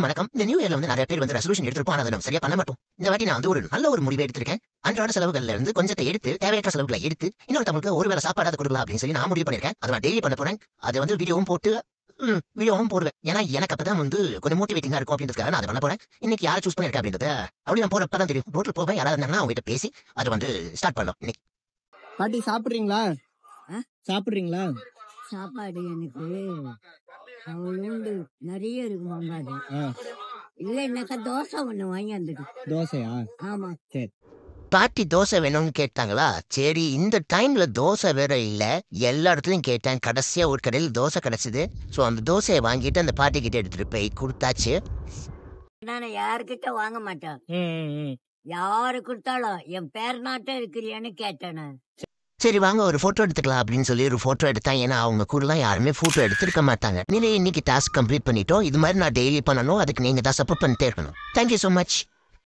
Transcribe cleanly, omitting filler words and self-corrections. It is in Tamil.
வணக்கம். இந்த நியூ இயர்ல வந்து நிறைய பேர் வந்து ரெசல்யூஷன் எடுத்திருப்போம். ஆனா அதை நம்ம சரியா பண்ண மாட்டோம். இந்த வாட்டி நான் வந்து ஒரு நல்ல ஒரு முடிவை எடுத்திருக்கேன். அன்றாட செலவுகள்ல இருந்து கொஞ்சத்தை எடுத்து தேவையற்ற செலவுகளை எடுத்து இன்னொருத்தவங்களுக்கு ஒருவேளை சாப்பாடு கொடுக்கலாம் அப்படின்னு சொல்லி நான் முடிவு பண்ணிருக்கேன். அதை நான் டெய்லி பண்ண போறேன். அதை வந்து வீடியோவும் போடுவேன். ஏன்னா எனக்கு அப்பதான் வந்து கொஞ்சம் மோட்டிவேட்டிங்கா இருக்கும் அப்படின்றதுக்காக நான் அதை பண்ண போறேன். இன்னைக்கு யாரை சூஸ் பண்ணிருக்கேன் அப்படின்றத அப்படி நான் போறப்பதான் தெரியும். ரோட்ல போவேன், யாராவது இருந்தாங்கன்னா அவங்க கிட்ட பேசி அதை வந்து ஸ்டார்ட் பண்ணலாம் இன்னைக்கு. பாட்டி சாப்பிடுறீங்களா? சாப்பிடுறீங்களா? சாப்பாடு எனக்கு அவ்வளோண்டு நிறைய இருக்கு மாங்காது. இல்லைன்னாக்கா தோசை ஒன்று வாங்கி வந்துடு. தோசையா? ஆமா. சரி. பாட்டி தோசை வேணும்னு கேட்டாங்களா? சரி, இந்த டைம்ல தோசை வேற இல்ல. எல்லா இடத்துலயும் கேட்டேன். கடைசியா ஒரு கடையில் தோசை கிடைச்சது. சோ அந்த தோசையை வாங்கிட்டு அந்த பாட்டி கிட்ட எடுத்துட்டு போய் கொடுத்தாச்சு. நான் யாருக்கிட்ட வாங்க மாட்டேன். ம். யாரு கொடுத்தாலும் என் பேர் நாட்டம் இருக்கிறியான்னு கேட்டேன். சரி வாங்க ஒரு போட்டோ எடுத்துக்கலாம் அப்படின்னு சொல்லி ஒரு போட்டோ எடுத்தேன். ஏன்னா அவங்க கூடலாம் யாருமே போட்டோ எடுத்துருக்க மாட்டாங்க. நீங்க இன்னைக்கு டாஸ்க் கம்ப்ளீட் பண்ணிட்டோம். இது மாதிரி நான் டெய்லி பண்ணணும். அதுக்கு நீங்க தான் சப்போர்ட் பண்ணிட்டே இருக்கணும். Thank you so much.